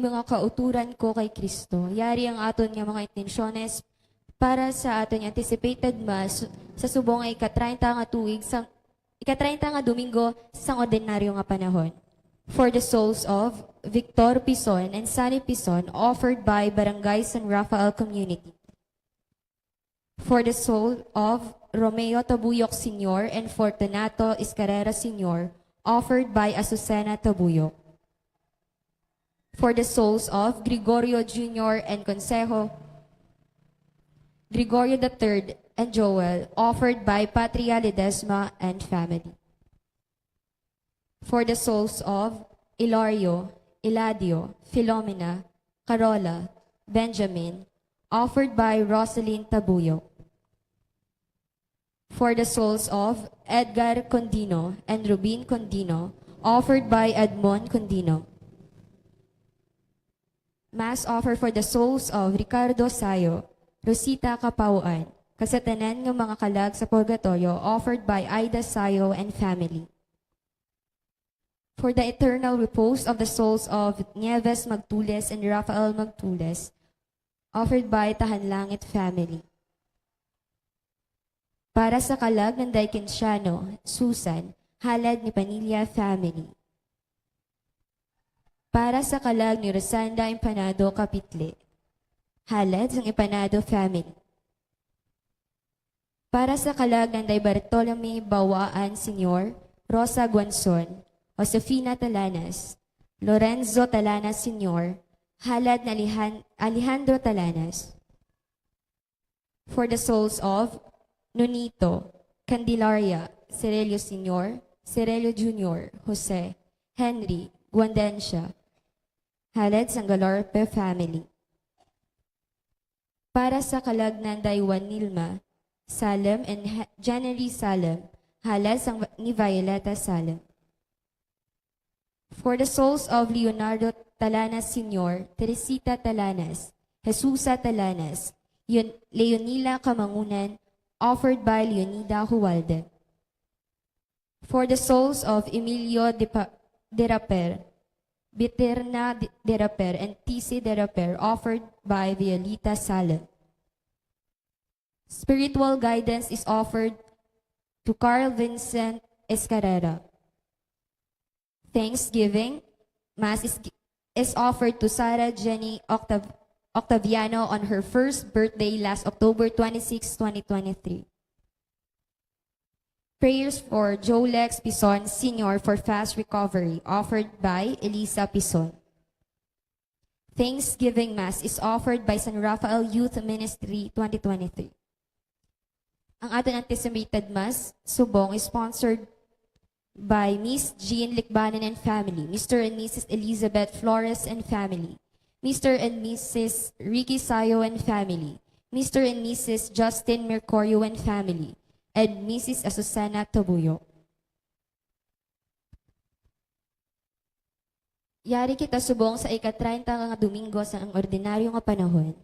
mga kauturan ko kay Kristo. Yari ang aton nga mga intensyones para sa aton anticipated mass sa subong ay ika-30 nga tuig sa ika-30 nga Domingo sa ordinaryo nga panahon. For the souls of Victor Pison and Sunny Pison offered by Barangay San Rafael Community. For the soul of Romeo Tabuyok Sr. and Fortunato Escarrera Sr. offered by Azucena Tabuyok. For the souls of Gregorio Jr. and Consejo Gregorio III and Joel, offered by Patria Ledesma and family. For the souls of Ilario, Eladio, Filomena, Carola, Benjamin, offered by Rosalyn Tabuyok. For the souls of Edgar Condino and Rubin Condino, offered by Edmond Condino. Mass offer for the souls of Ricardo Sayo, Rosita Kapauan, kasatanan ng mga kalag sa purgatorio, offered by Aida Sayo and family. For the eternal repose of the souls of Nieves Magtules and Rafael Magtules, offered by Tahanlangit family. Para sa kalag ng Daikensiano, Susan, halad ni Panilla family. Para sa kalag ni Rosanda Empanado Kapitle, halad ng Empanado family. Para sa kalag ng Day Bartolome Bawaan Sr., Rosa Guanzon, Josefina Talanas, Lorenzo Talanas Sr., halad na Alejandro Talanas. For the souls of Nonito, Candelaria, Cirelio Sr., Cirelio Jr., Jose, Henry, Guandencia, halad sa Galorpe family. Para sa kalagnan Daywan Nilma, Salem and January Salem, halad ni Violeta Salem. For the souls of Leonardo Talanas Sr., Teresita Talanas, Jesusa Talanas, Leonila Kamangunan, offered by Leonida Hualde. For the souls of Emilio de Raper, Biterna de Raper, and TC de Raper, offered by Violeta Salem. Spiritual guidance is offered to Carl Vincent Escarrera. Thanksgiving Mass is offered to Sarah Jenny Octaviano on her first birthday last October 26, 2023. Prayers for Jolex Pison Sr. for fast recovery, offered by Elisa Pison. Thanksgiving Mass is offered by San Rafael Youth Ministry 2023. Ang ating anticipated Mass, subong, is sponsored by Miss Jean Likbanen and family, Mr. and Mrs. Elizabeth Flores and family, Mr. and Mrs. Ricky Sayo and family, Mr. and Mrs. Justin Mercorio and family, and Mrs. Azucena Tabuyok. Yari kita subong sa ika-30 nga Domingo sa ang ordinaryo nga panahon.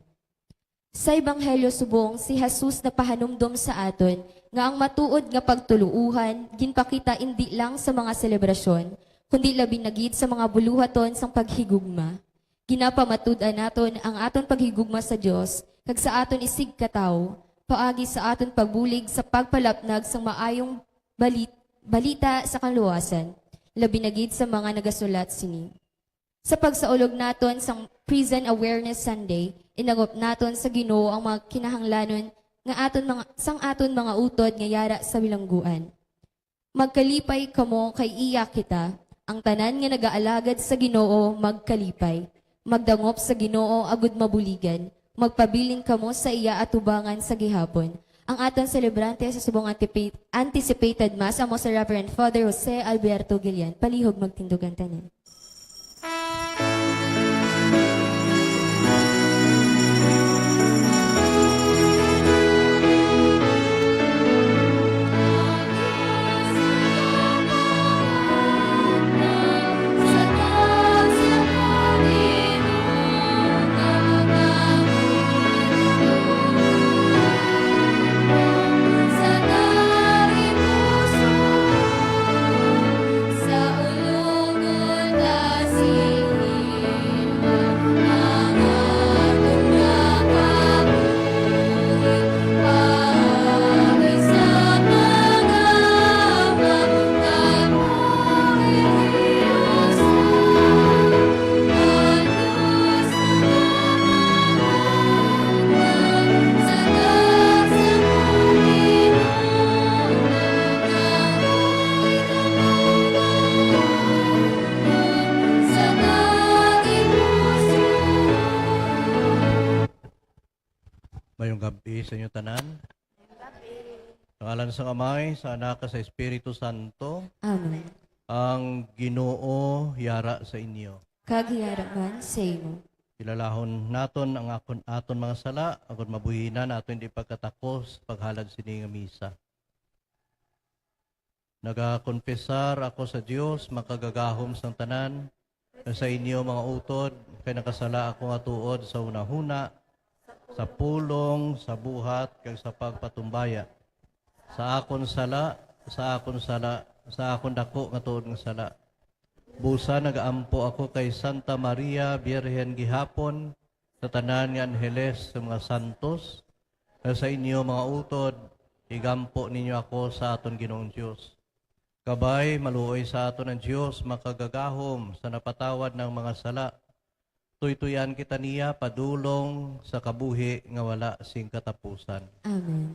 Sa Ebanghelyo subong, si Jesus na pahanumdom sa aton nga ang matuod nga pagtuluuhan, ginpakita hindi lang sa mga selebrasyon, kundi labi nagid sa mga buluhaton sang paghigugma. Ginapamatud-an naton ang aton paghigugma sa Dios, kag sa aton isig kataw, paagi sa aton pagbulig sa pagpalapnag sang maayong balita sa kaluwasan, labi nagid sa mga nagasulat sini. Sa pagsaulog naton sang Prison Awareness Sunday, inagop naton sa Ginoo ang mga kinahanglanon nga aton mga utod nga yara sa bilangguan. Magkalipay kamo kay iya kita, ang tanan nga nagaalagad sa Ginoo magkalipay. Magdangop sa Ginoo agud mabuligan, magpabiling kamo sa iya at tubangan sa gihapon. Ang aton celebrante sa subong anticipated Mass amo sa Reverend Father Jose Alberto Gilian. Palihog magtindugan tanan. Sa ulungan Gabi sa inyo tanan. Pangalan sa Amay, sa Anak, sa Espiritu Santo, Amen. ang Ginoo yara sa inyo. Kaghiyaraman sa imo. Ilalahon naton ang aton mga sala, agud mabuhinan aton hindi pagkatakos paghalad sini nga misa. Nagakonfesar ako sa Dios makagagahom sang tanan na sa inyo mga utod kay nakasala ako nga tuod sa unahuna, sa pulong, sa buhat kag sa pagpatumbaya. Sa akon dako nga tuod nga sala. Busa nagaampo ako kay Santa Maria Birhen gihapon sa tanan nga anheles sa mga santos. Sa inyo mga utod, igampo ninyo ako sa aton Ginoong Dios. Kabay maluoy sa aton ang Dios makagagahom sa napatawad ng mga sala. Tuytuyan kita niya padulong sa kabuhi nga wala sing katapusan. Amen.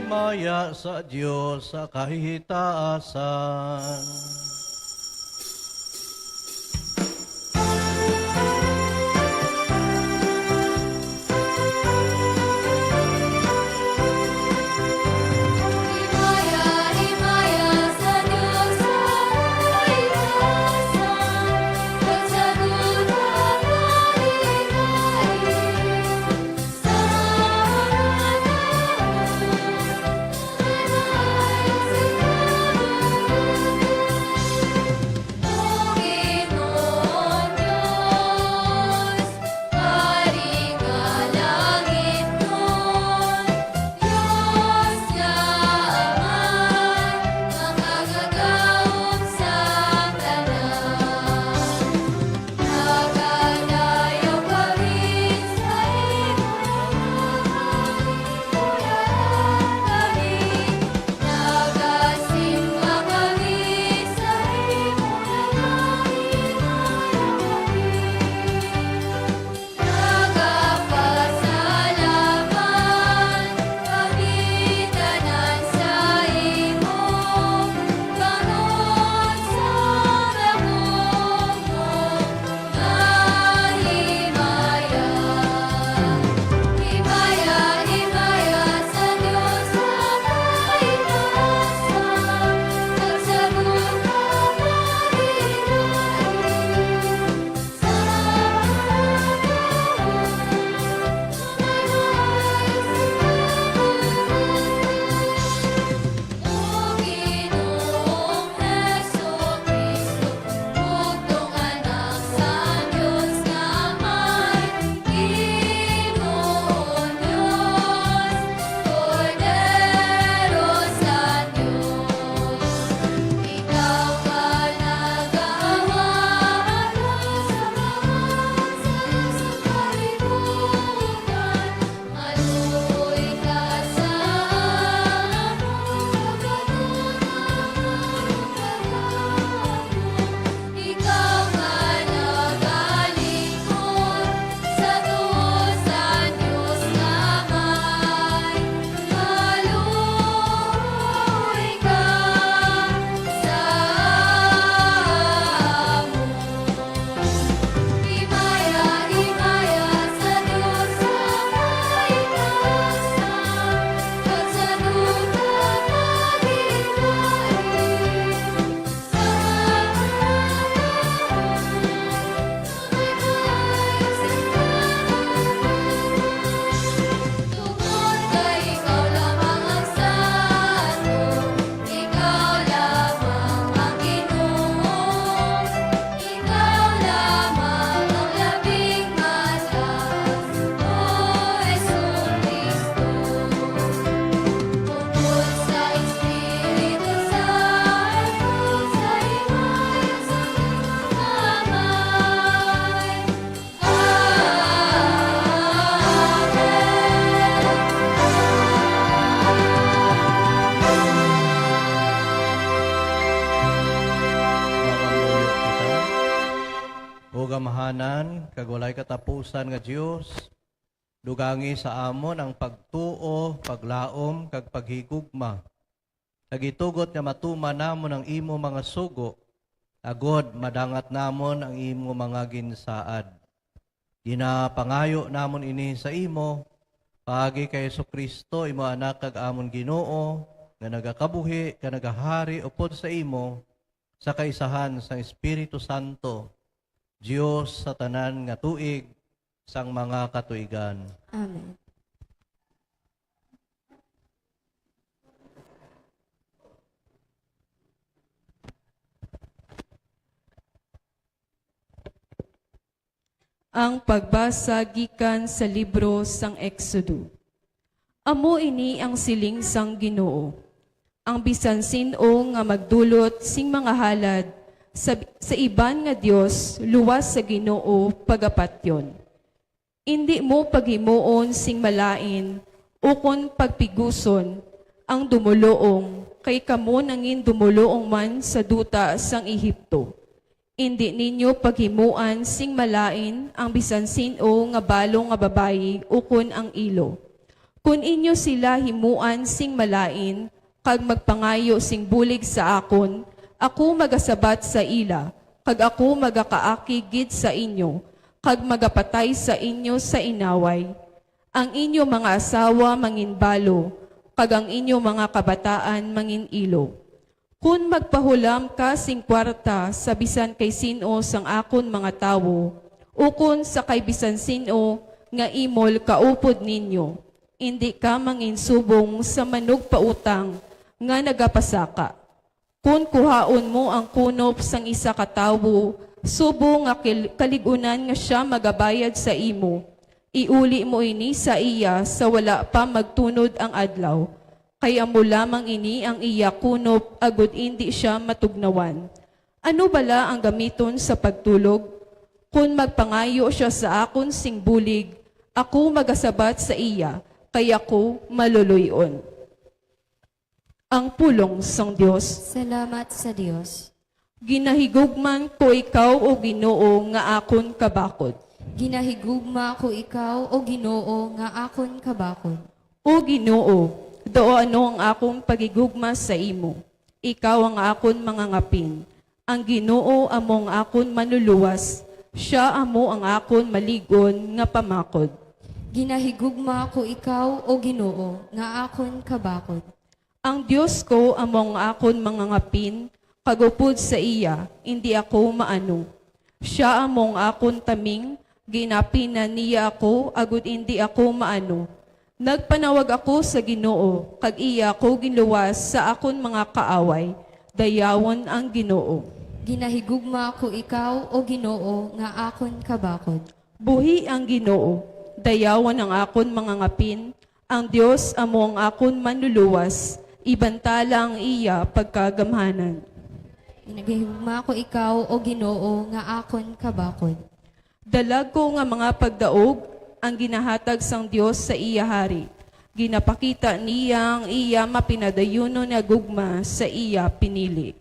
Himaya sa Dios sa kahitaasan. Himaya sa Diyos sa kaitaasan, pagsagutan kahigayon, sa harapan, ay kag walay katapusan nga Dios, dugangi sa amon ang pagtuo, paglaom, kag paghigugma. Nagitugot nga matuma namon ang imo mga sugo, agod madangat namon ang imo mga ginsaad. Ginapangayo namon ini sa imo, pagi kay Jesucristo, imo anak kag amon Ginoo, nga nagakabuhi, ka nagahari upod sa imo, sa kaisahan sa Espiritu Santo, Dios sa tanan nga tuig, sang mga katuigan. Amen. Ang pagbasa gikan sa libro sang Exodo. Amo ini ang siling sang Ginoo. Ang bisan sino nga magdulot sing mga halad sa iban nga Dios luwas sa Ginoo pagapatyon. Indi mo paghimuon sing malain ukon pagpiguson ang dumuloong kay kamo nangin dumuloong man sa duta sang Ehipto. Indi ninyo paghimuan sing malain ang bisan sino nga balong nga babayi ukon ang ilo. Kun inyo sila himuan sing malain, kag magpangayo sing bulig sa akon, ako magasabat sa ila, kag ako magakaaki gid sa inyo, kag magapatay sa inyo sa inaway. Ang inyo mga asawa mangin balo, kag ang inyo mga kabataan mangin ilo. Kun magpahulam ka sing kwarta sa bisan kay sino sang akon mga tawo, ukon sa kay bisan sino nga imol kaupod ninyo, hindi ka manginsubong sa manug pautang nga nagapasaka. Kun kuhaon mo ang kunop sang isa ka tawo, subo nga kaligunan nga siya magabayad sa imo, iuli mo ini sa iya sa wala pa magtunod ang adlaw. Kaya mo lamang ini ang iya kunop, agud hindi siya matugnawan. Ano bala ang gamiton sa pagtulog? Kung magpangayo siya sa akon sing bulig, ako magasabat sa iya, kaya ko maluluyon. Ang pulong sang Dios. Salamat sa Dios. Ginahigugman ko ikaw o Ginoo nga akon kabakod. Ginahigugma ko ikaw, o Ginoo, nga akon kabakod. O Ginoo, do ano ang akong pagigugma sa imo. Ikaw ang akon mangangapin. Ang Ginoo among akon manuluwas. Siya amo ang akon maligon nga pamakod. Ginahigugma ko ikaw, o Ginoo, nga akon kabakod. Ang Diyos ko among akon mangangapin, kagupod sa iya, hindi ako maano. Siya among akon taming, ginapinan niya ako, agud hindi ako maano. Nagpanawag ako sa Ginoo, kag iya ko ginluwas sa akon mga kaaway, dayawon ang Ginoo. Ginahigugma ko ikaw, o Ginoo, nga akon kabakod. Buhi ang Ginoo, dayawan ang akon mga ngapin, ang Dios amo ang akon manluluwas, ibantala ang iya pagkagamhanan. Ginahigugma ko ikaw, o Ginoo, nga akon kabakod. Dalag ko nga mga pagdaog, ang ginahatag sang Dios sa iya hari. Ginapakita niya ang iya mapinadayuno na gugma sa iya pinili.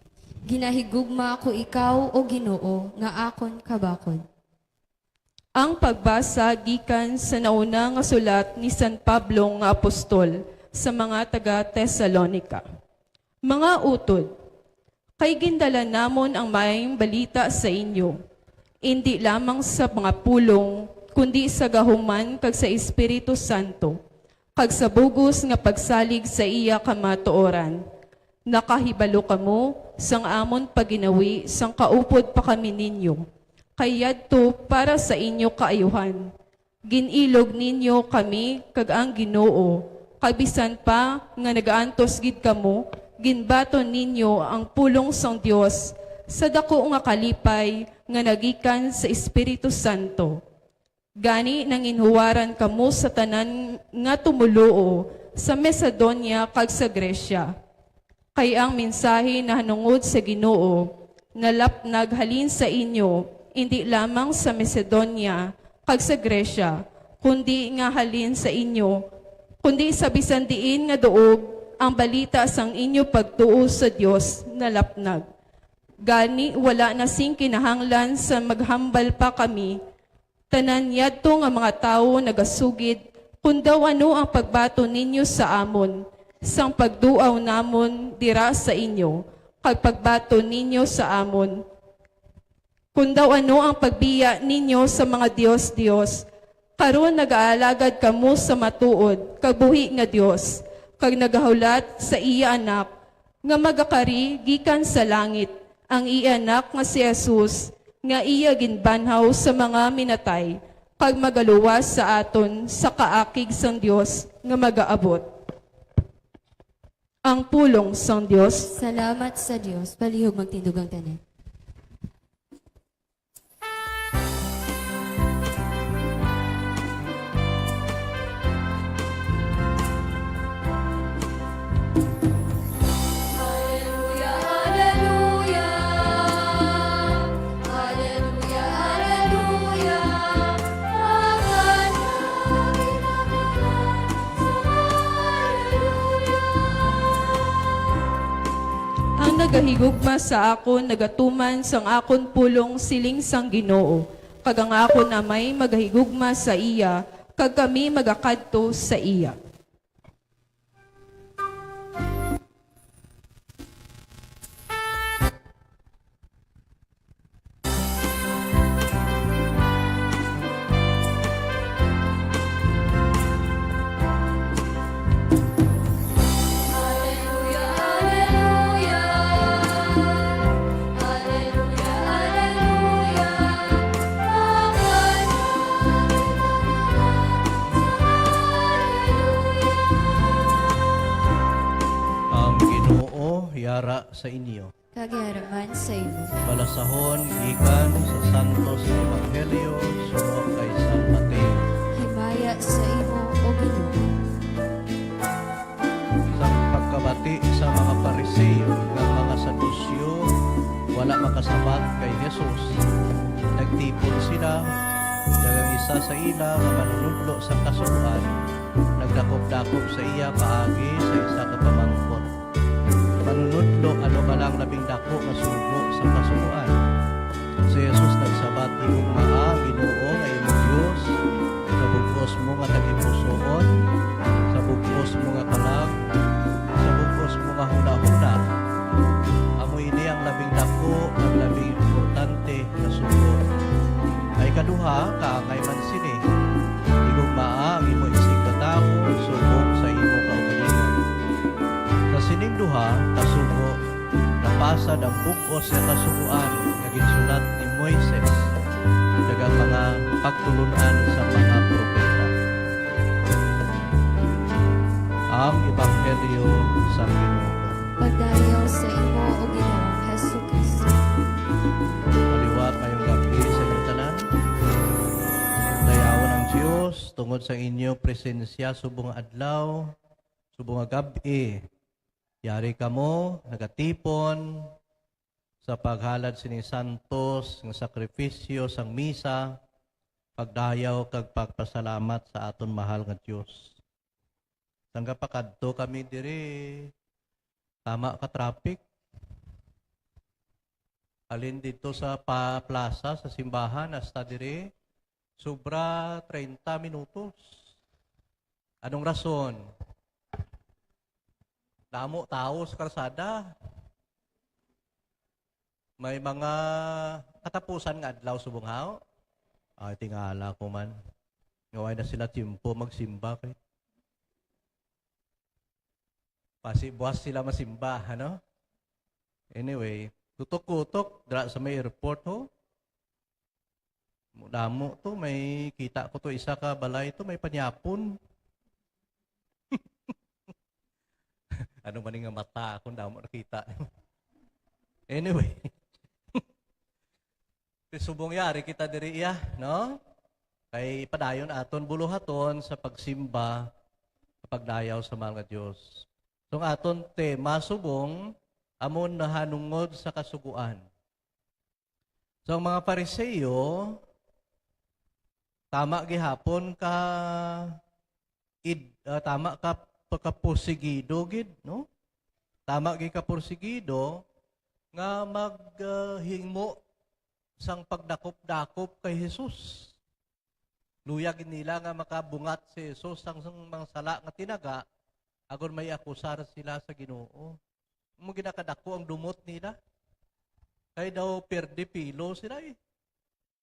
Ginahigugma ko ikaw, o Ginoo, nga akon kabakod. Ang pagbasa gikan sa nauna nga sulat ni San Pablo nga apostol sa mga taga-Tesalonika. Mga utod, kay gindala namon ang maayong balita sa inyo, hindi lamang sa mga pulong, kundi sa gahuman kag sa Espiritu Santo, kag sa bugos nga pagsalig sa iya kamatuoran. Nakahibalo kamo sang amon paginawi sang kaupod pa kami ninyo. Kayadto para sa inyo kaayuhan. Ginilog ninyo kami kag ang Ginoo. Kabisan pa nga nagaantos gid kamo, ginbaton ninyo ang pulong sang Dios sa dako nga kalipay nga nagikan sa Espiritu Santo. Gani nanginhuwaran kamo sa tanan nga tumuluo sa Macedonia kag sa Gresya. Kay ang mensahe na hanungod sa Ginoo, nalapnag halin sa inyo, hindi lamang sa Macedonia kag sa Gresya, kundi nga halin sa inyo, kundi sa bisan diin nga duog, ang balita sang inyo pagtuo sa Dios nalapnag. Gani wala na sing kinahanglan sa maghambal pa kami, Tanan yadto nga mga tawo nagasugid, kung daw ano ang pagbato ninyo sa amon, sang pagduaw namon dira sa inyo, kag pagbato ninyo sa amon. Kung daw ano ang pagbiya ninyo sa mga Diyos-Diyos, karon nag-aalagad kamo sa matuod, kag buhi nga Dios, kag nagahulat sa iya anak, nga magakari gikan sa langit, ang iya anak nga si Jesus, nga iya ginbanhaw sa mga minatay, kag magaluwas sa aton sa kaakig sang Dios nga magaabot. Ang pulong sang Dios. Salamat sa Dios. Palihog magtindugang tanan. Hallelujah, hallelujah. Hallelujah, hallelujah. Ang hanapin sa hallelujah. Ang nagahigugma sa akon, nagatuman sang akon pulong siling sang Ginoo. Kag ang akon na may magahigugma sa iya, kag kami magakadto sa iya. Hallelujah, hallelujah. Hallelujah, hallelujah. Ang hanapin Ang Ginoo yara sa inyo. Kagiharaman sa imo. Balasahon gikan sa Santos Evangelio suno kay San Mateo. Himaya sa imo, O Ginoo. Sa pagkabati sa mga Pariseo ng mga Sadusyo, wala makasabat kay Jesus. Nagtipon sila, dagang isa sa ila nga manunudlo sa kasuhan, nagdakop-dakop sa iya paagi sa isa ka pamangkot. Manunudlo ano ba lang labing dako nga sugo sa kasuhan. Si Jesus nagsabat, "Iyong maa, Ginoo nga imong Dios, sa bugos mo nga tagipusoon, sa bugos mo nga kalag, sa bugos mo nga huna-huna. Amo ini ang labing dako, ang labing importante na sugo. Ay kaduha, kaangay man sini. Iyong maa, ang imo isig katao, subong sa imo kaugalingon. Sa sining duha, kasugo, napasad ang bugos sa kasuguan nga ginsulat ni Moises, dagang mga pagtulunan sa mga propeta. Ang Ebanghelyo sa Ginoo. Pagdayaw sa imo, O Ginoong Jesucristo. Maliwat ngayong gabi sa inyong tanan. Dayawan ang Diyos tungod sa inyo presensya subong adlaw, subong gabi. Yari kamo, nagatipon sa paghalad sining santos, ng sakripisyo, sang misa, pagdayaw kag pagpasalamat sa aton mahal nga Diyos. Sangga pakadto kami diri, tama ka traffic. Alin dito sa plaza, sa simbahan, hasta diri, sobra 30 minutos. Anong rason? Damo tao sa karsada. May mga katapusan nga adlaw subong haw. Ay, tingala ko man. Ngaway na sila timpo magsimba kay. Buwas sila masimba, ano? Anyway, tutok-kutok, dra sa may airport, ho. Damo to, may kita ko to, isa ka balay to, may panyapon. Ano man nga mata, kung damo nakita. Anyway. Subong yari kita diri iya, no? Kay padayon aton buluhaton sa pagsimba, sa pagdayaw sa mga Diyos. So aton tema subong, amon nahanungod sa kasuguan. So ang mga Pariseo, tama gihapon ka tama ka pagkapursigido gid, no? Tama gi ka pursigido nga maghingmo sang pagdakop-dakop kay Jesus. Luyag nila nga makabungat si Jesus ang mga sala nga tinaga, agon may akusar sila sa Ginoo. Mo ginakadako ang dumot nila. Kay daw perdipilo sila eh.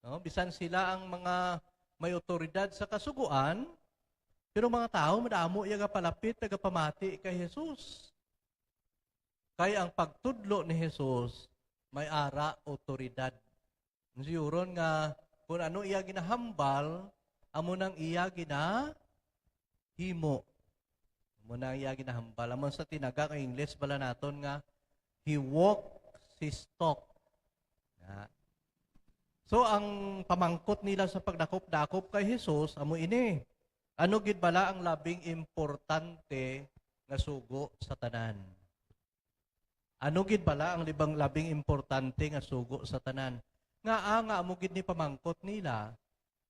No? Bisan sila ang mga may otoridad sa kasuguan, pero mga tao madamo iya palapit nagapamati kay Jesus. Kaya ang pagtudlo ni Jesus may ara otoridad. Siyuron nga kung ano iya ginahambal, amo nang iya ginahimo. Amo nang iya ginahambal. Amo sa tinaga kay English bala naton nga he walked his talk. Ya. So ang pamangkot nila sa pagdakop-dakop kay Jesus amo ini. Ano gid bala ang labing importante nga sugo sa tanan? Ano gid bala ang labing importante nga sugo sa tanan? Nga amo gid ni pamangkot nila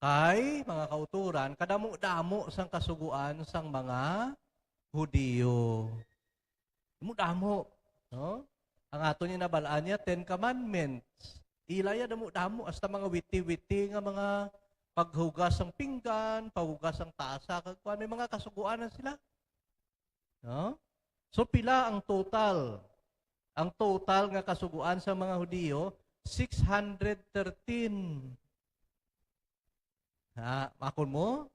kay mga kauturan kadamo-damo sang kasuguan sang mga Hudiyo. Damo-damo, no? Ang ato ni nabalaan niya 10 commandments. Ilaya damo-damo hasta mga witi-witi nga mga paghugas ng pinggan, paghugas ng tasa, kagkuan may mga kasuguan na sila. No? So pila ang total? Ang total nga kasuguan sa mga Hudiyo 613. Makon mo?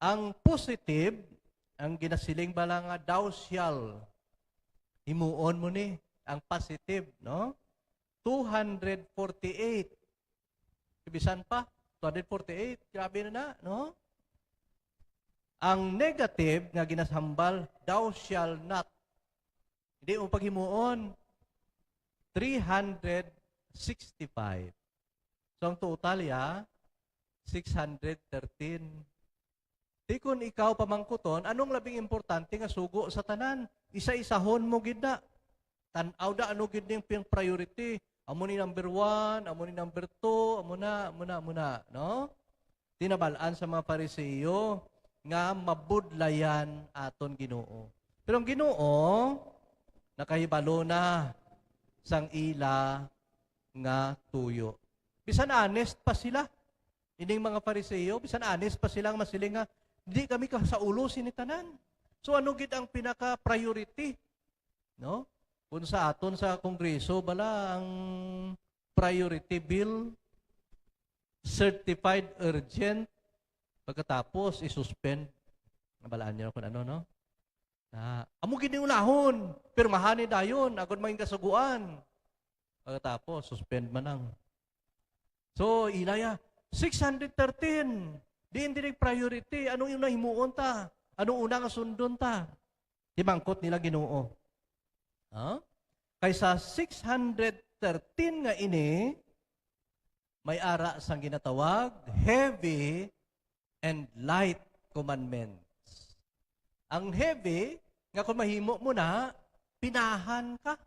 Ang positive, ang ginasiling bala nga thou shall. Himuon mo ni ang positive, no? 248. Ibisan pa, 248. Grabe na, no? Ang negative nga ginasambal, thou shall not. Hindi mo paghimuon. 365. So ang total 613. Di kung ikaw pamangkuton, anong labing importante nga sugo sa tanan? Isa-isahon mo gid na. Tanaw da ano gid ning priority. Amo ni number 1, amo ni number 2, amo na, no? Tinabalaan sa mga Pariseo nga mabudlayan aton Ginoo. Pero ang Ginoo nakahibalo na sang ila nga tuyo. Bisan honest pa sila. Ining mga Pariseo, bisan honest pa silang masiling nga, di kami sa ulo sinitanan. So ano gid ang pinaka-priority? No? Kung sa aton sa Kongreso, bala ang priority bill, certified urgent, pagkatapos isuspend. Nabalaan niyo kung ano, no? Amo gid ni unahon, pirmahan ni dayon, agod maging kasuguan. Pagkatapos, suspend manang. So, ilaya, 613. Di hindi priority. Anong yung nahimuon ta? Anong una nga sundon ta? Di mangkot nila Ginoo. Kaysa 613 nga ini, may ara sang ginatawag, heavy and light commandments. Ang heavy, nga kung mahimo mo na, pinahan ka.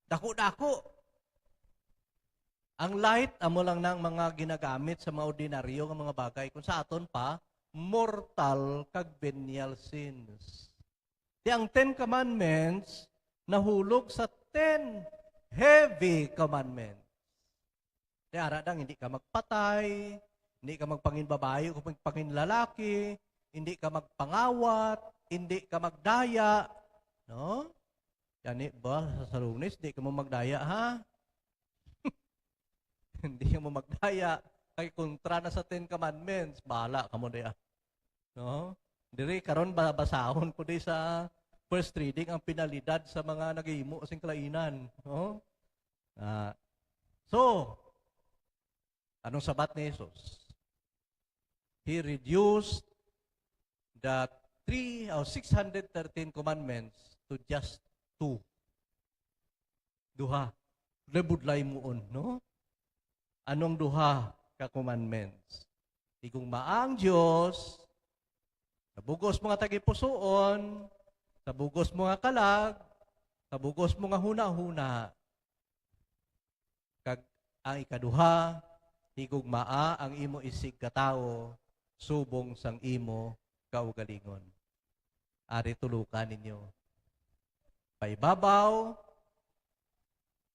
Dako-dako. Ang light, amo lang ng mga ginagamit sa mga ordinaryo ng mga bagay. Kung sa aton pa, mortal kag venial sins. Di ang 10 commandments, nahulog sa 10 heavy commandments. Di aradang, hindi ka magpatay, hindi ka magpanginbabayo o magpanginlalaki, hindi ka magpangawat, hindi ka magdaya. No? Yan ba, sa Lunes, hindi ka mo magdaya, ha? Hindi ka mo magdaya. Kay kontra na sa 10 commandments, bahala ka mo diya. No? Diri, karon basahon ko di sa first reading ang penalidad sa mga nagihimo sing kalainan. No? So, anong sabat ni Jesus? He reduced the 613 commandments to just 2. Duha. Lebudlay muon, no? Anong duha ka commandments? Igong maang Diyos, nabugos mga tagipusoon, nabugos mga kalag, nabugos mga huna-huna. Kag ang ikaduha, higugmaa ang imo isig katao, subong sang imo kaugalingon. Ari tulukan ninyo. Paibabaw,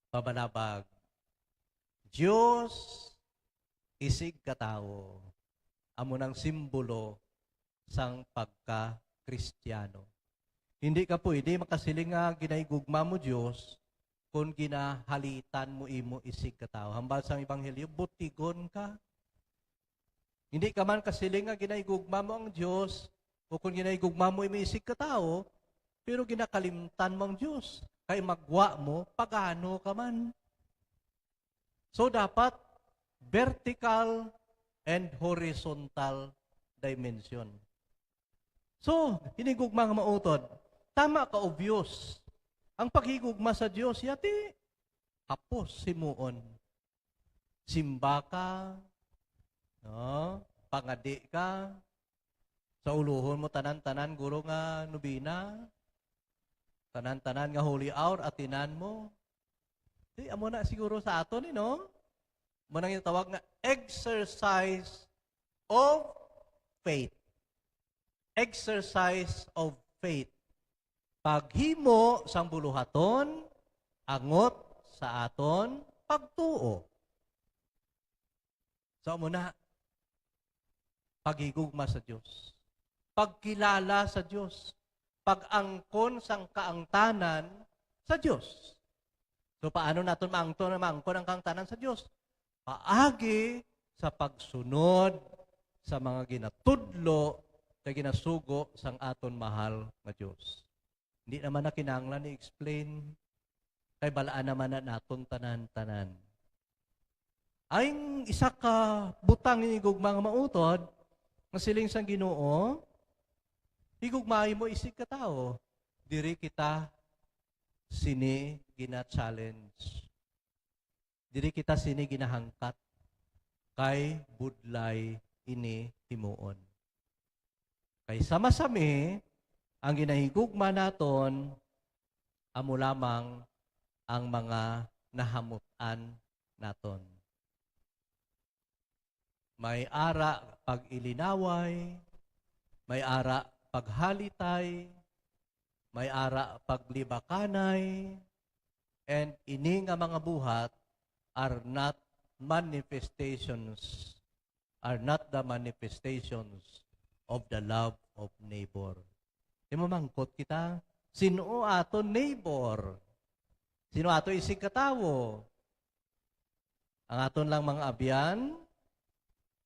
pabanabag. Diyos, isig katao. amo ng simbolo sang pagka-Kristiyano. Hindi ka pwede makasiling nga ginaigugma mo Diyos kung ginahalitan mo imo isig ka tao. Hambal sang Ebanghelyo, butigon ka. Hindi ka man kasiling nga ginaigugma mo ang Diyos o kung ginaigugma mo imo isig ka tao, pero ginakalimtan mo ang Diyos. Kay magwa mo, pagano ka man. So dapat vertical and horizontal dimension. So, hinigugma nga mautod. Tama ka, obvious. Ang paghigugma sa Diyos, yati, hapos, simuon. Simba ka, no? Pangadi ka, sa uluhon mo tanan-tanan, guro nga nubina, tanan-tanan nga holy hour, atinan mo. Di, amo na siguro sa aton, no? Mo nang tawag nga exercise of faith. Exercise of faith. Paghimo sang buluhaton, angot sa aton, pagtuo. So muna, paghigugma sa Diyos. Pagkilala sa Diyos. Pag-angkon sang kaangtanan sa Diyos. So paano natin maangkon ang kaangtanan sa Diyos? Paagi sa pagsunod sa mga ginatudlo na ginasugo sang aton mahal nga Diyos. Hindi naman na kinahanglan i-explain. Kay balaan naman na naton tanan-tanan. Ay isa ka butang inigugma nga mautod, nga siling sang Ginoo, higugmay mo isig ka tao. Diri kita sini gina-challenge. Diri kita sini ginahangkat kay budlay ini himuon. Kay sama-sami, ang ginahigugma naton, amo lamang ang mga nahamutan naton. May ara pag-ilinaway, may ara paghalitay, may ara paglibakanay, and ini nga mga buhat are not the manifestations of the love of neighbor. Di mo mangkot kita, sino ato neighbor? Sino ato isig katawo? Ang aton lang mga abyan,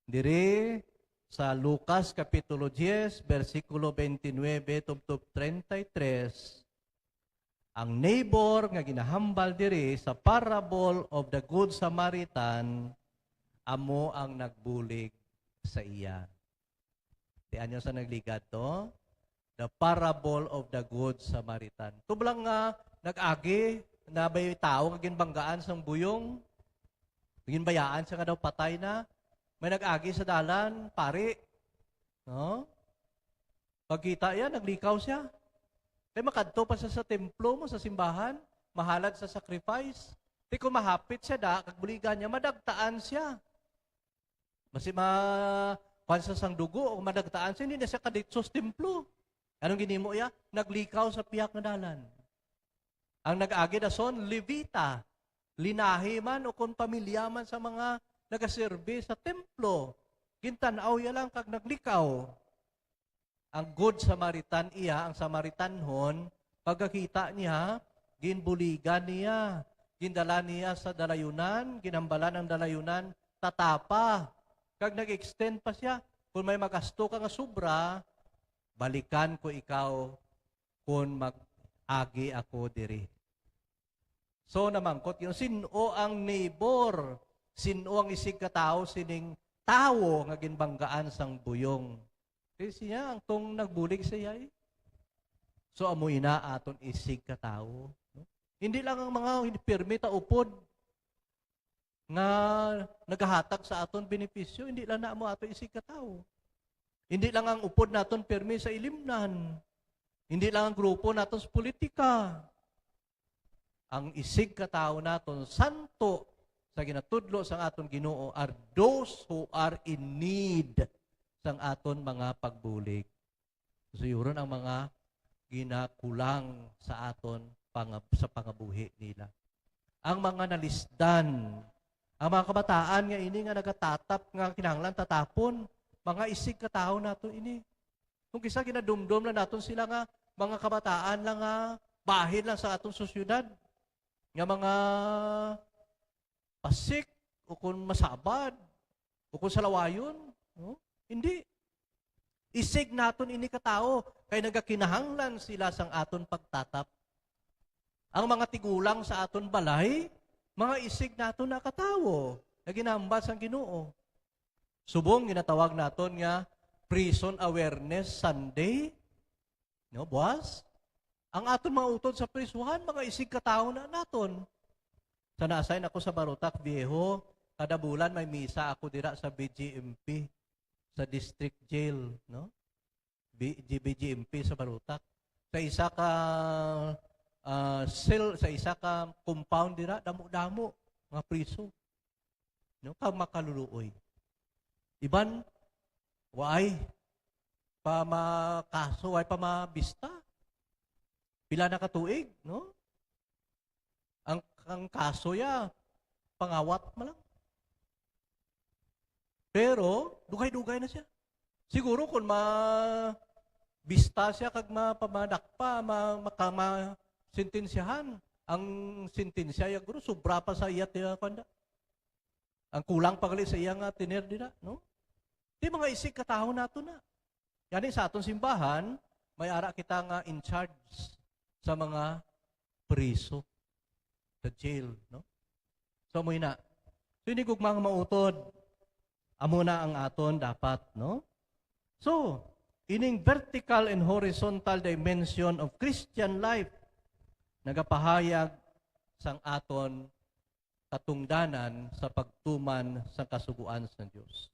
diri sa Lucas Kapitulo 10, versikulo 29, tubtub 33, ang neighbor nga ginahambal diri sa parable of the Good Samaritan, amo ang nagbulig sa iya. Tiyan nyo sa nagligad to? The parable of the Good Samaritan. Tublang nga nag-agi, nabay tao nga ginbanggaan sang buyong, ginbayaan siya nga daw patay na, may nag-agi sa dalan, pari. No? Pagkita yan, naglikaw siya. Kaya makadto pa siya sa templo mo, sa simbahan, mahalad sa sacrifice. Di kung mahapit siya da, kagbuligan niya, madagtaan siya. Masi pansa sang dugo, o madagtaan siya, hindi na siya kaditso sa templo. Anong ginimo ya? Naglikaw sa piyak na dalan. Ang nag-agi na son, Levita. Linahi man o kung pamilya man sa mga nagaserbe sa templo. Gintanaw ya lang kag naglikaw. Ang Good Samaritan iya, ang Samaritanhon, pagkakita niya, ginbuligan niya, gindala niya sa dalayunan, ginambalan ang dalayunan, tatapa. Kag nag-extend pa siya, kung may magasto ka nga sobra, balikan ko ikaw kung mag-agi ako diri. So namangkot yun, sino ang neighbor? Sino ang isig ka tao, sining tao nga ginbanggaan sang buyong? Kasi siya, ang tong nagbulig siya eh. So amoy na aton isig ka tao. No? Hindi lang ang mga pirmi ta upod nga nagahatag sa aton benepisyo, hindi lang na mo aton isig ka tao. Hindi lang ang upod naton pirmi sa ilimnan. Hindi lang ang grupo naton sa politika. Ang isig ka tao naton santo sa ginatudlo sang aton Ginoo are those who are in need sang aton mga pagbulig. So yun ang mga ginakulang sa aton sa pangabuhi nila. Ang mga nalisdan, ang mga kabataan nga ini nga nagatatap nga kinahanglan tatapon, mga isig katao nato ini. Kung kisa ginadumdum na naton sila nga, mga kabataan lang nga, bahin lang sa atong sosyudad. Nga mga pasik, o kung masabad, o kung salawayon. No? Hindi. Isig naton ini katao, kay nagakinahanglan sila sang aton pagtatap. Ang mga tigulang sa aton balay, mga isig naton na katao, na ginambal sang Ginoo. Subong ginatawag naton nga Prison Awareness Sunday. No, buwas? Ang aton mga utod sa prisuhan, mga isig katao na naton. Sa na-assign ako sa Barotac Viejo, kada bulan may misa ako dira sa BGMP, sa district jail, no? BGMP sa Barotac. Sa isa ka cell, sa isa ka compound dira, damo-damo, mga priso. No? Kag makaluluoy. Iban, waay, pa makaso, waay pa mabista. Pila na katuig, no? Ang kaso ya, pangawat mo lang. Pero, dugay-dugay na siya. Siguro kung bista siya, kag mapamadakpa, sintensyahan. Ang sintensya, ya guro, sobra pa sa iyat ya kanda. Ang kulang pagali sa iya nga tiner dira, no? Di mga isig katao nato na. Yani sa atong simbahan, may ara kita nga in charge sa mga priso, sa jail, no? So, mo na. So, hindi kong mga mautod. Amo na ang aton dapat, no? So, ining vertical and horizontal dimension of Christian life, nagapahayag sang aton katungdanan sa pagtuman sa kasuguan sa Dios.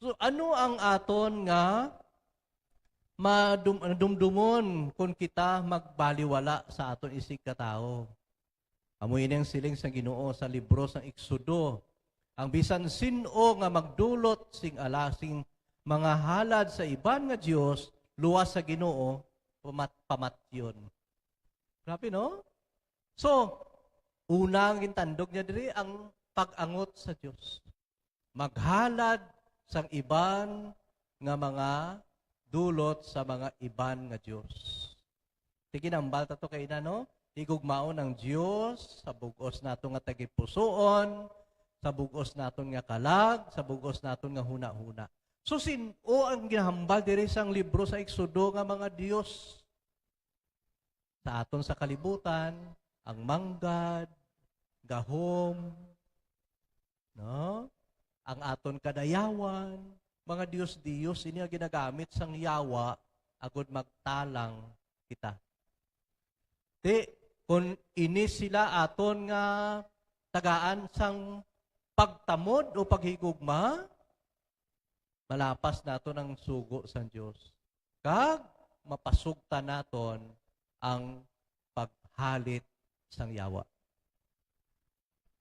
So, ano ang aton nga madumdumon kung kita magbaliwala sa aton isig katao? Amoy niyang siling sa Ginoo sa libro sa Exodo. Ang bisan sino nga magdulot sing alasing mga halad sa iban nga Dios, luwas sa Ginoo, pamatyon. Grabe, no? So, unang gintandog niya diri ang pag-angot sa Dios. Maghalad sang iban nga mga dulot sa mga iban nga Dios. Tikinambal ta to kay na, no? Igugmaon ng Diyos sa bugos nato nga tagipusoon, sa bugos naton nga kalag, sa bugos naton nga huna-huna. So sino ang ginahambal diri sang libro sa Exodo nga mga Dios? Sa aton sa kalibutan, ang manggad, gahom, no? Ang aton kadayawan, mga Dios-Dios, ini ang ginagamit sang yawa agud magtalang kita. Kung ini sila aton nga tagaan sang pagtamod o paghigugma, malapas naton ang sugo sa Dios. Kag mapasugta naton ang paghalit sang yawa.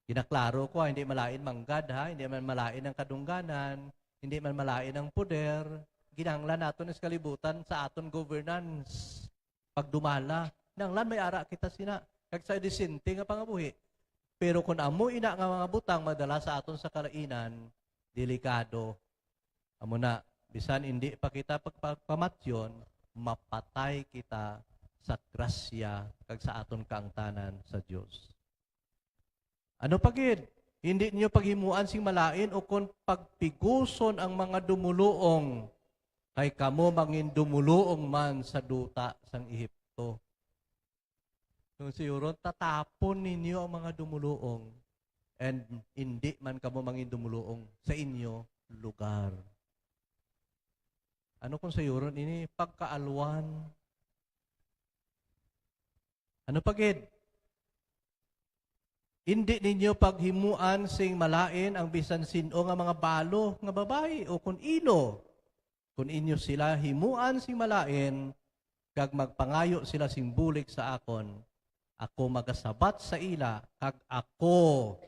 Ginaklaro ko, hindi malain manggad, ha? Hindi man malain ang kadungganan, hindi man malain ang poder. Ginanglan naton sa kalibutan sa aton governance. Pagdumala, nanglan may ara kita sina. Kag sa disente nga pangabuhi. Pero kung amo ina nga mga butang madala sa aton sa kalainan, delikado. Amo na, bisan hindi pa kita pagpamatyon, mapatay kita sa grasya kag sa aton kaangtanan sa Dios. Ano pagid? Hindi niyo paghimuan sing malain o kung pagpiguson ang mga dumuluong kay kamo mangin dumuluong man sa duta sang Ehipto. Kung siguro, tatapon ninyo ang mga dumuluong and hindi man kamo mangin dumuluong sa inyo lugar. Ano kung siguro, ini pagkaalwan? Ano pagid? Hindi ninyo paghimuan sing malain ang bisan sino nga mga balo nga babae o kung ilo. Kung inyo sila himuan sing malain, kag magpangayo sila sing bulik sa akon, ako magasabat sa ila, kag ako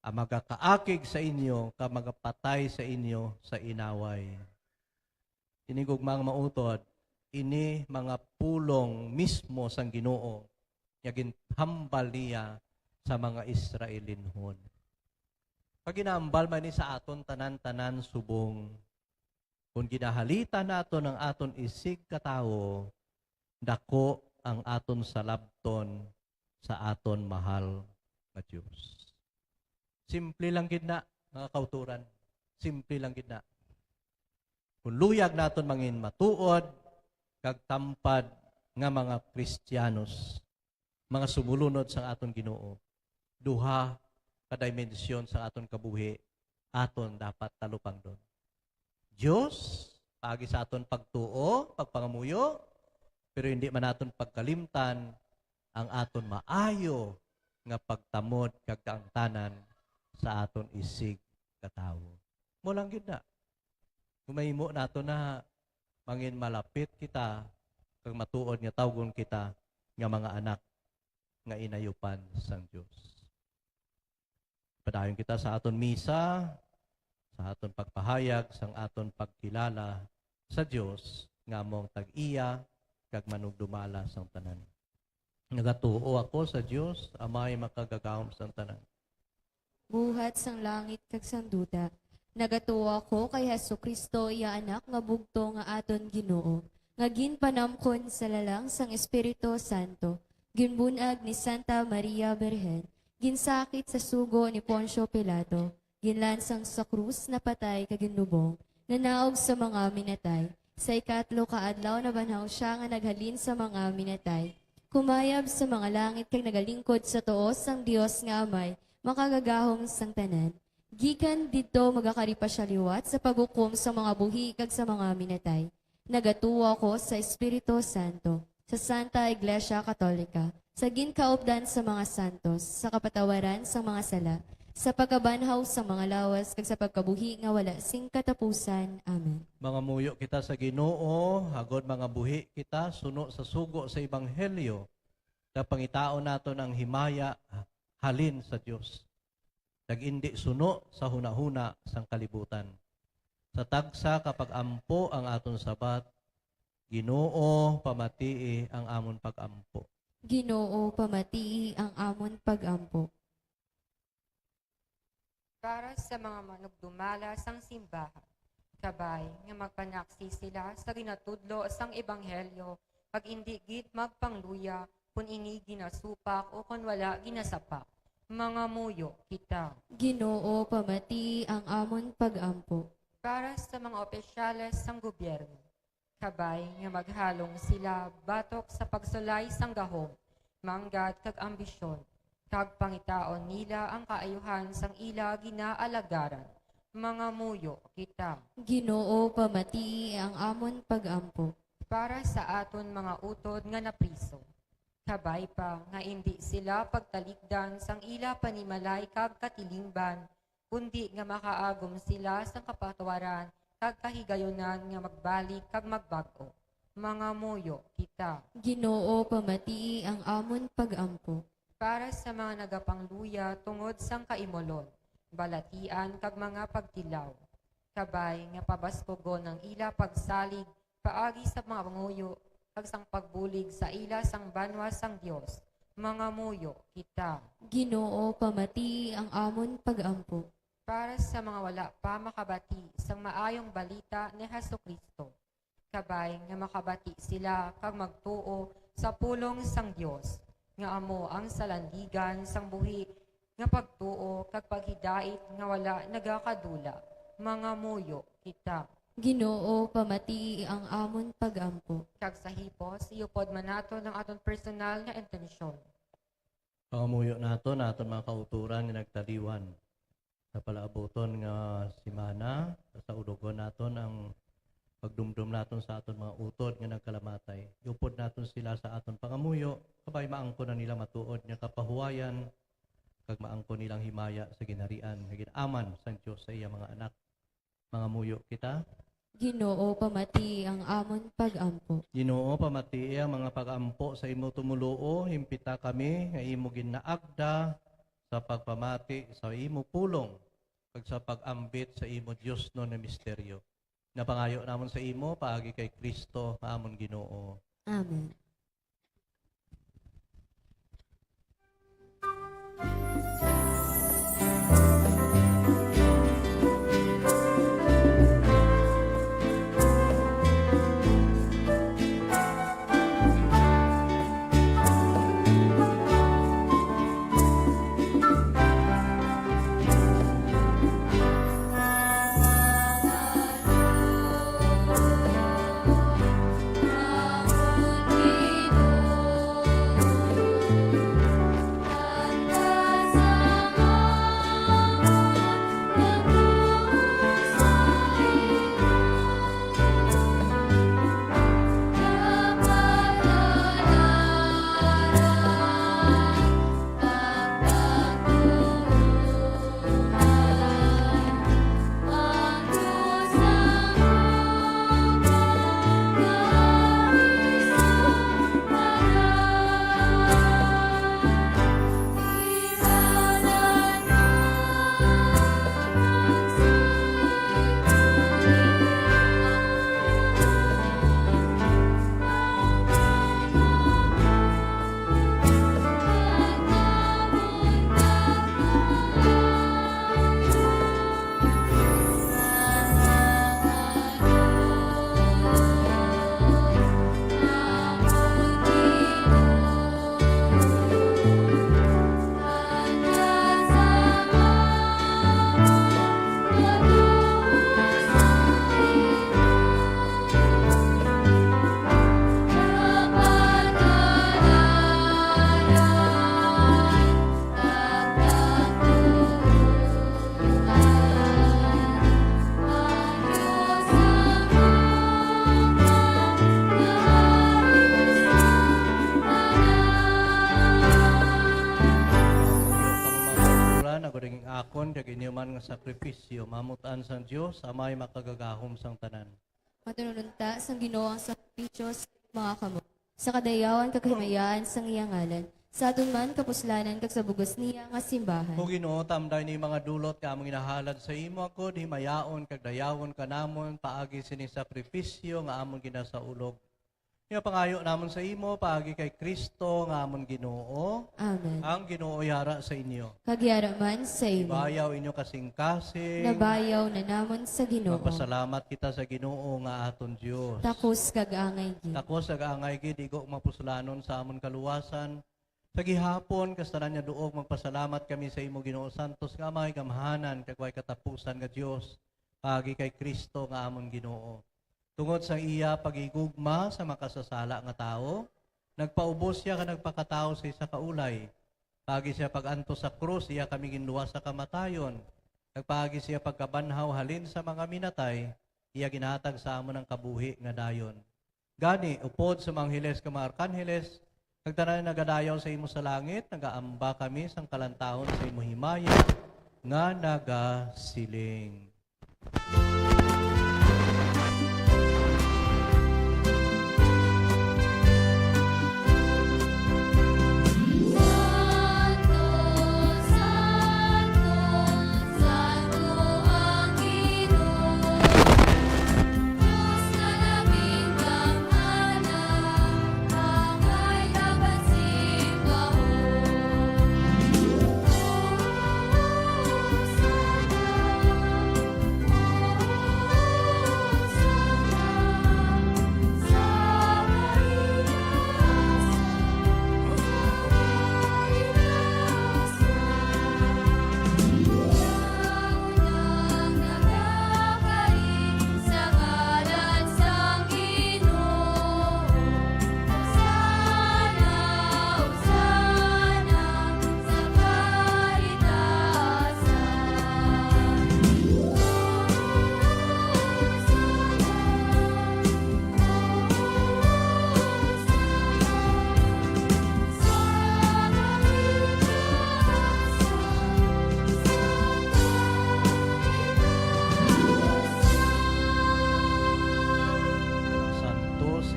ang magakaakig sa inyo, kag magapatay sa inyo sa inaway. Inigog mga mautod, ini mga pulong mismo sang Ginoo, yagin hambal niya sa mga Israelinhon. Pag inambal man ni sa aton tanan-tanan subong, Kung ginahalita nato ng aton isig katawo, dako ang aton salabton sa aton mahal nga Dios. Simple lang gid na, mga kauturan. Simple lang gid na. Kung luyag naton mangin matuod, kag tampad nga mga Kristiyanos, mga sumulunod sa aton Ginoo, duha ka dimensyon sa aton kabuhi, aton dapat talupang doon. Diyos, pagi sa aton pagtuo, pagpangamuyo, pero hindi man aton pagkalimtan ang aton maayo nga pagtamod kag kaangtanan sa aton isig katawo. Mo lang gid na. Gumahimo nato na mangin malapit kita kag matuod nga tawgon kita nga mga anak nga inayupan sang Dios. Padayon kita sa aton misa, sa aton pagpahayag, sang aton pagkilala sa Dios nga among tag-iya kag manugdumala sang tanan. Nagatuo ako sa Dios, amay makagagahom sang tanan. Buhat sang langit kag sang duta. Nagatuwa ko kay Hesukristo iya anak nga bugto nga aton Ginoo. Nga ginpanamkon sa lalang sang Espiritu Santo. Ginbunag ni Santa Maria Birhen. Ginsakit sa sugo ni Poncio Pilato. Ginlansang sa krus na patay kag ginlubong. Nanaog sa mga minatay. Sa ikatlo kaadlaw na banhaw siya nga naghalin sa mga minatay. Kumayab sa mga langit kag nagalingkod sa tuos sang Dios nga Amay, makagagahom sang tanan. Gikan didto magakaripa siya liwat sa paghukom sa mga buhi kag sa mga minatay. Nagatuwa ko sa Espiritu Santo, sa Santa Iglesia Katolika, sa ginkaupdan sa mga santos, sa kapatawaran sa mga sala, sa pagkabanhaw sa mga lawas kag sa pagkabuhi nga wala sing katapusan. Amen. Mga muyo kita sa Ginoo, hagod mga buhi kita, suno sa sugo sa Ebanghelyo, na pangitao naton ang himaya, halin sa Dios. Nag-indi suno sa hunahuna sang kalibutan. Sa tagsa kapag ampo ang aton sabat, Ginoo pamatii ang amon pag-ampo. Ginoo pamatii ang amon pag-ampo. Para sa mga manugdumala sang simbahan, kabay nga magpanaksi sila sa ginatudlo sang ebanghelyo, pag indi gid magpangluya, kung ini ginasupak o kung wala ginasapak. Mga muyo kita. Ginoo pamatii ang amon pag-ampo. Para sa mga opisyales sang gobyerno, kabay nga maghalong sila batok sa pagsulay sang gahom, manggad kag ambisyon, kag pangitaon nila ang kaayuhan sang ila ginaalagaran. Mga muyo kita. Ginoo pamatii ang amon pag-ampo. Para sa aton mga utod nga napriso, kabay pa nga indi sila pagtalikdan sang ila panimalay kag katilingban, kundi nga makaagom sila sa kapatawaran kag kahigayonan nga magbalik kag magbag-o. Mga muyo kita. Ginoo pamatii ang amon pag-ampo. Para sa mga nagapangluya tungod sang kaimolon, balatian kag mga pagtilaw, kabay nga pabaskugon ng ila pagsalig paagi sa mga panguyo kag sang pagbulig sa ila sang banwa sang Dios. Mga muyo kita. Ginoo pamatii ang amon pag-ampo. Para sa mga wala pa makabati sang maayong balita ni Hesukristo, kabay nga makabati sila kag magtuo sa pulong sang Dios, nga amo ang salandigan sang buhi nga pagtuo kag paghidait nga wala nagakadula. Mga muyo kita. Ginoo pamatii ang amon pag-ampo. Kag sa hipos, iupod man nato ng aton personal nga intensyon. Pangamuyo naton mga kauturan nga nagtaliwan. Sa palaaboton nga simana, sa udugon naton ang pagdumdum naton sa aton mga utod nga nagkalamatay. Iupod naton sila sa aton pangamuyo, kabay maangko na nila matuod nga kapahuwayan, kag maangko nilang himaya sa ginharian, nga ginaman sang Dios sa iya mga anak. Mga muyo kita. Ginoo pamatii ang amon pag-ampo. Ginoo pamatii ang mga pag-ampo sa imo tumuluo, himpita kami nga imo ginaagda sa pagpamati sa imo pulong kag sa pag-ambit sa imo Dios no na misteryo. Napangayo namon sa imo paagi kay Kristo nga amon Ginoo. Amen. kag inyo man nga sakripisyo, mamutaan sang Dios amay makagagahom sang tanan. Matunununta sang Ginoo ang sakripisyo sa mga kamo. Sa kadayawan kaghimayaan sang iyang ngalan. Sa aton man kapuslanan kag sa bugos niya nga simbahan. O Ginoo, tamday ni mga dulot ka among inahalad sa imo ako, himayaon kag dayawon ka namon paagi sini sakripisyo nga amon ginasaulog. Nga pangayo namon sa imo paagi kay Kristo nga amon Ginoo. Amen. Ang Ginoo yara sa inyo. Kagyara man sa imo. Bayaw inyo kasing-kasing. Nabayaw na namon sa Ginoo. Magpasalamat kita sa Ginoo nga aton Dios. Takos kag angay gid. Takos nag-angay gid igo mapusulanon sa amon kaluwasan. Sa gihapon kastanan niya duog magpasalamat kami sa imo Ginoo Santos nga may gamhanan kag way katapusan nga Dios pagi kay Kristo nga amon Ginoo. Tungod sa iya pagigugma sa makasasala nga tao, nagpaubos siya ka nagpakatao sa isa ka ulay. Pagi siya paganto sa krus, iya kami ginluwa sa kamatayon. Nagpagi siya pagkabanhaw halin sa mga minatay, iya ginatag sa amon ang kabuhi nga dayon. Gani, upod sa mga hiles ka mga arkanheles, nagtanan nagadayaw sa imo sa langit, nagaamba kami sang kalantahon sa imo himaya, nga nagasiling.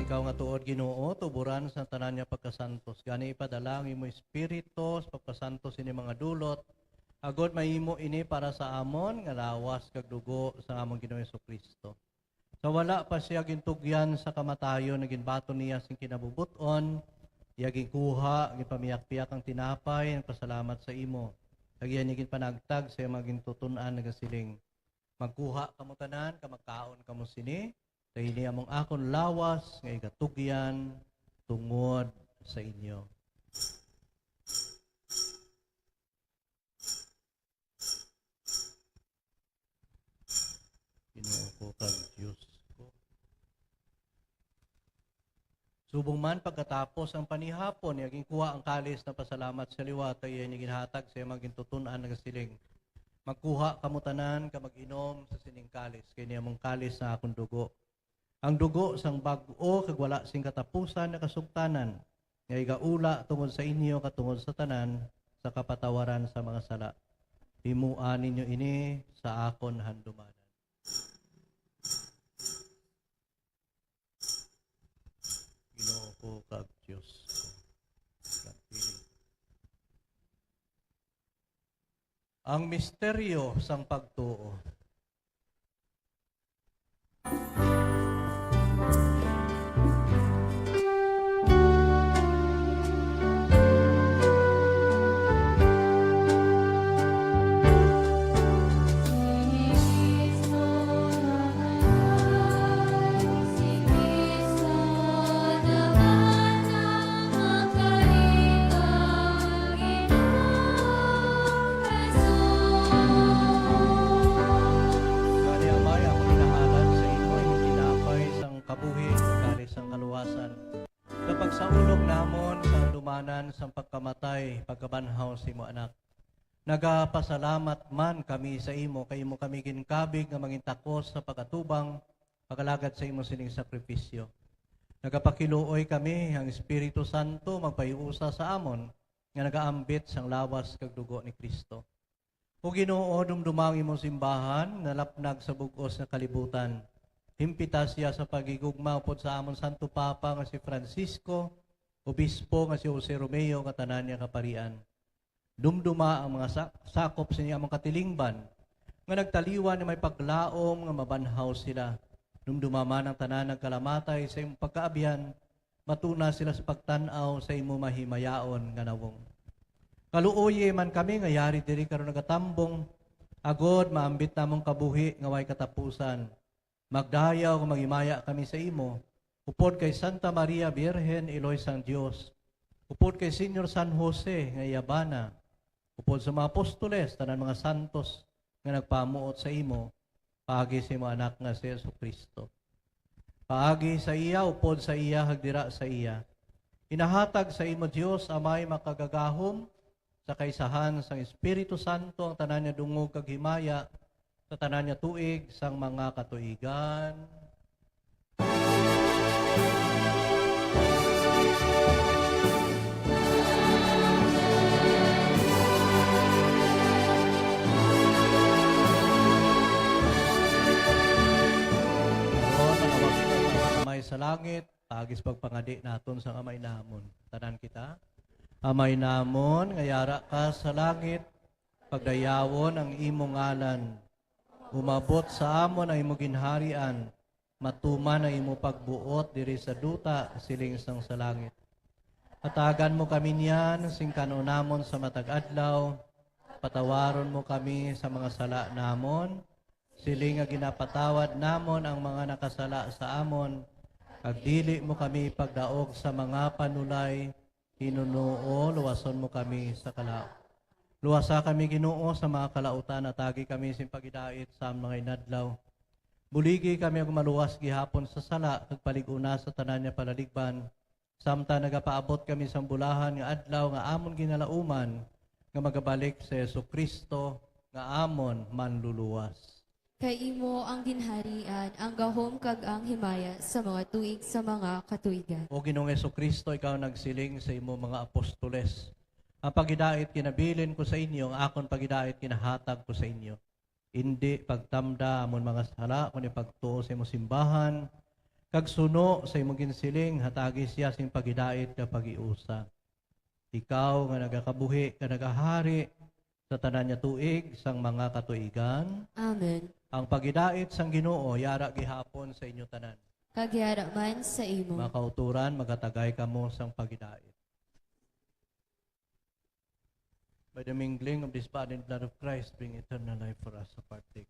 Ikaw nga tuod Ginoo, tuburan sa tanan niya pagkasantos. Gani ipadala ang imo espiritu sa pagkasantos ini mga dulot. Agod mahimo ini para sa amon nga lawas kag dugo sa among Ginoo Jesucristo. Sa wala pa siya gintugyan sa kamatayon naging bato niya sing kinabubuton, iya gikuha, gipamiyak-piyak ang tinapay, ang pasalamat sa imo. Kag iya nigin panagtag sa maging tutunan nagasiling. Magkuha kamo tanan, kamagkaon kamo sini. Sa ini among akon lawas, nga igatugyan, tungod sa inyo. Ginoo ko kag Diyos ko. Subong man pagkatapos ang panihapon, yaging kuha ang kalis na pasalamat sa liwat, ay yan yung ginhatag sa maging tutunan ng siling. Magkuha kamutanan, kamag-inom sa sining kalis, kaya niya mong kalis na akong dugo. Ang dugo sang bag-o kag wala sing katapusan na kasugtanan nga igaula tungod sa inyo katungod sa tanan sa kapatawaran sa mga sala. Himuan ninyo ini sa akon handumanan. Ginoo ko kag Diyos ko. Nagpili. Ang misteryo sang pagtuo. Sa pagkamatay, pagkabanhaw sa imo anak. Nagapasalamat man kami sa imo, kay imo kami ginkabig nga mangintakos sa pagkatubang, pagkalagad sa imo sining sakripisyo. Nagapakiluoy kami ang Espiritu Santo magpayusa sa amon nga nagaambit sang lawas kag dugo ni Kristo. O Ginoo, dumdumang imong simbahan, nga lapnag sa bugos nga kalibutan. Himpita siya sa pagigugma upod sa amon Santo Papa nga si Francisco, Obispo nga si Jose Romeo, katanan niya kaparian. Dumduma ang mga sakop sa niya among katilingban, nga nagtaliwan na may paglaom nga mabanhaw sila. Dumduma man ang tanan ng kalamatay sa imong pagkaabihan, matuna sila sa pagtanaw sa imo mahimayaon nga nawong. Kaluoye man kami nga yari diri karon nagatambong, agod maambit namong kabuhi nga way katapusan. Magdayaw kung magimaya kami sa imo, upod kay Santa Maria Birhen, Iloy sang Dios, upod kay Senyor San Jose nga Yabana, upod sa mga apostoles, tanan mga santos nga nagpamuot sa imo, paagi sa imo anak nga si Jesucristo. Paagi sa iya, upod sa iya, hagdira sa iya. Inahatag sa imo Dios amay makagagahom, sa kaisahan sang Espiritu Santo ang tanan niya dungog kag himaya, sa tanan niya tuig sang mga katuigan. Karon manawag kita sa kamay sa langit, tagis pagpangadi naton sa amay namon. Tanan kita. Amay namon, ngayara ka sa langit, pagdayawon ang imong ngalan. Umabot sa amon ang imong ginharian, matuman ang imong pagbuot diri sa duta, siling sang sa langit. Hatagan mo kami niyan, sing kanunamon sa matag adlaw, patawaron mo kami sa mga sala namon, siling nga ginapatawad namon ang mga nakasala sa amon, kag dili mo kami pagdaog sa mga panulay, Hinunuo, luwason mo kami sa kalao. Luwasa kami Ginoo sa mga kalautan at agi kami simpagidait sa mga inadlaw. Buligi kami ang maluwas gihapon sa sala kag palig-una sa tanan niya palaligban. Samta nagapaabot kami sa bulahan nga adlaw nga amon ginalauman nga magabalik sa Jesucristo nga amon manluluwas. Kay imo ang ginharian, ang gahom kag ang himaya sa mga tuig sa mga katuigan. O Ginoong Jesucristo, ikaw nagsiling sa imo mga apostoles. Ang pagidait kinabilin ko sa inyo, ang akon pagidait kinahatag ko sa inyo. Hindi pagtamda amon mga sala, kundi pagtuo sa imo simbahan, kag suno sa imo ginsiling, hatagi siya sing pagidait ka pagiusa. Ikaw nga nagakabuhi, ka nagahari, sa tanan niya tuig, sang mga katuigan. Amen. Ang pagidait sang Ginoo, yara gihapon sa inyo tanan. Kagyara man sa imo. Mga kauturan, magatagay kamo sang pagidait. By the mingling of this body and blood of Christ, bring eternal life for us to partake.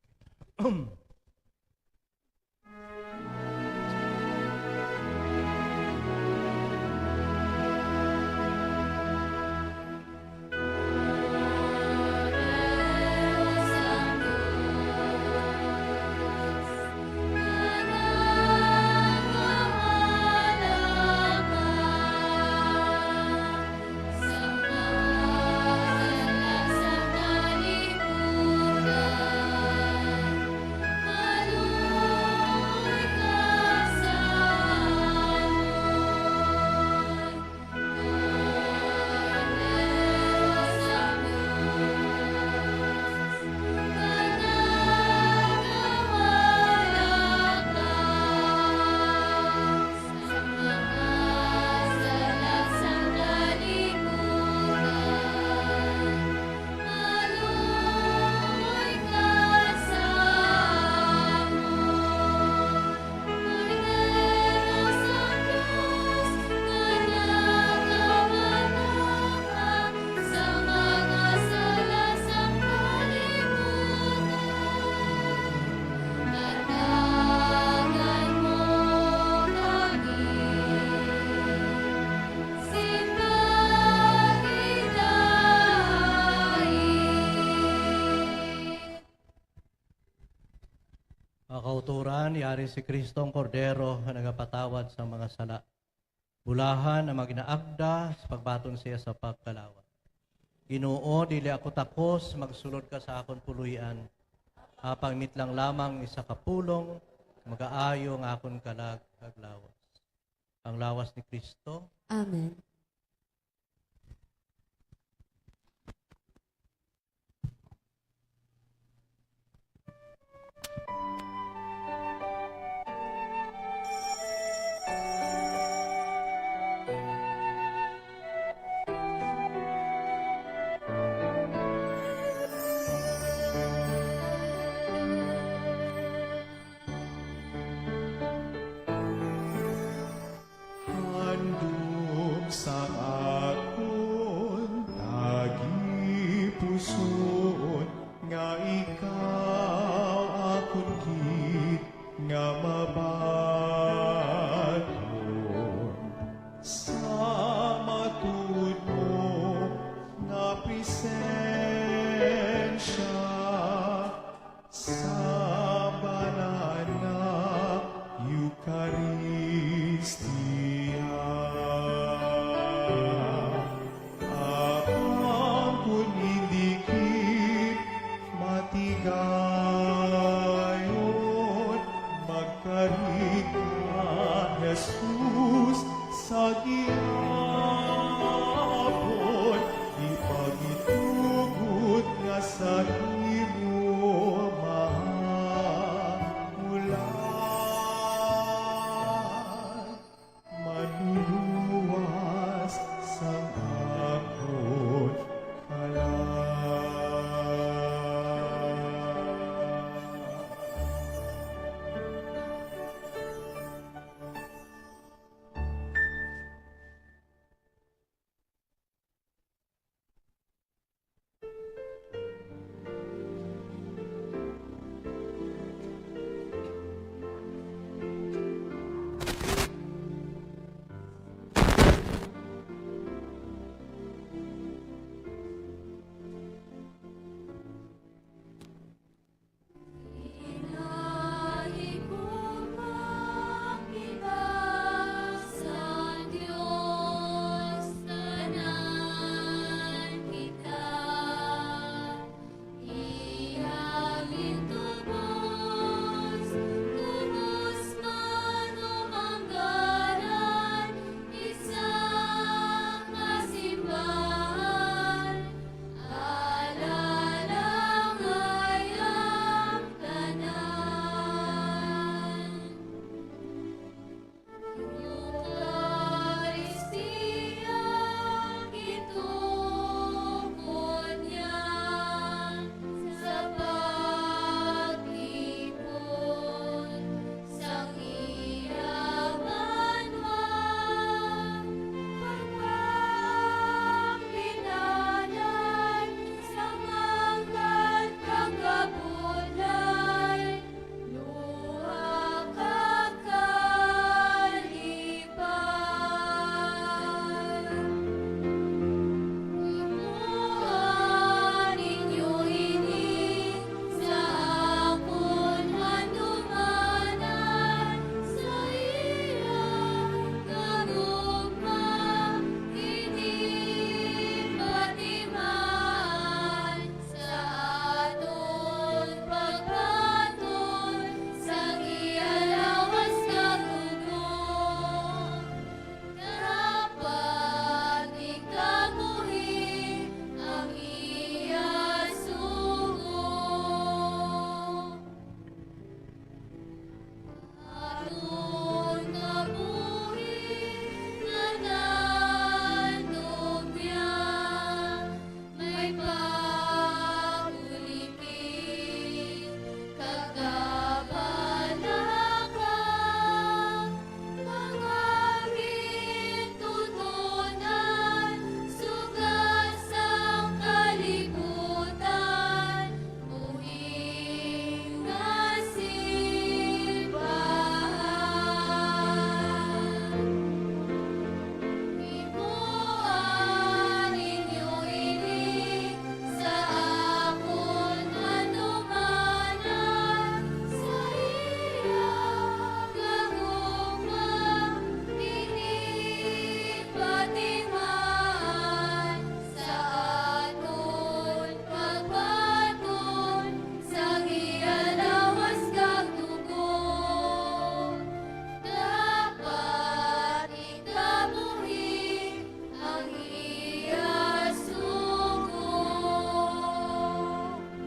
Mga kauturan, yari si Kristong Kordero na nagapatawad sa mga sala. Bulahan ang maginaagda sa pagbaton siya sa pagkalawa. Ginoo, dili ako takos, magsulod ka sa akon puluyan. Apang mitlang lamang isa kapulong, mag-aayo ang akon kalag aglawas. Ang lawas ni Kristo. Amen. Akong kunindikit matigayon, magkarig ka, Jesus, sa gihapon, ipagitugot nga sa imo mahulan. Manuluwas sang akon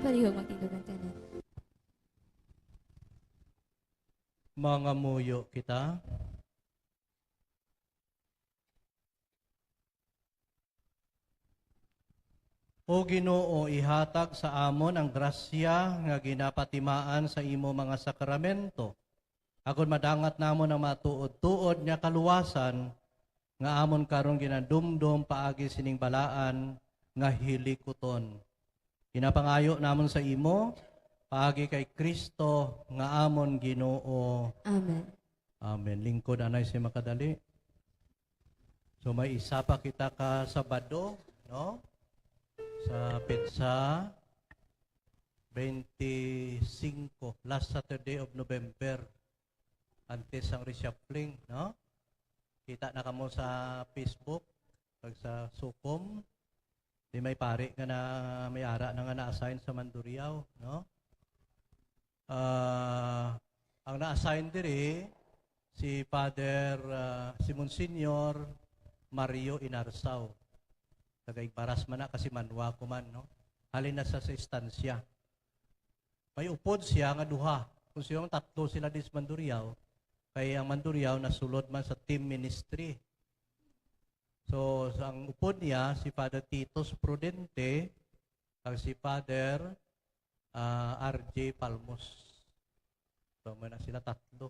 Parihog magtindugan tanan. Mga muyo kita. O Ginoo, ihatag sa amon ang grasya nga ginapatimaan sa imo mga sakramento. Agon madangat namon ang matuod-tuod nya kaluwasan nga amon karon ginadumdum paagi sining balaan nga hilikuton. Ginapangayo namon sa imo paagi kay Kristo nga amon Ginoo. Amen. Amen. Lingkod anay si makadali. So may isa pa kita ka Sabado, no? Sa Petsa 25, last Saturday of November. antes ang reshuffling, no? Kita na kamo sa Facebook, pag sa Sukom, di may pare nga na may ara na nga na-assign sa Mandurriao, no? Ang na-assign diri si Father si Monsignor Mario Inarsao. Tagaigbaras man na kasi manwa ko man, no? Halin na sa istansya. May upod siya nga duha. Kung siyang tatlo sila dis Mandurriao, kaya ang Mandurriao nasulod man sa team ministry. So, ang upod niya, si Father Titus Prudente, ang si Father RJ Palmos. So, may na sila tatlo.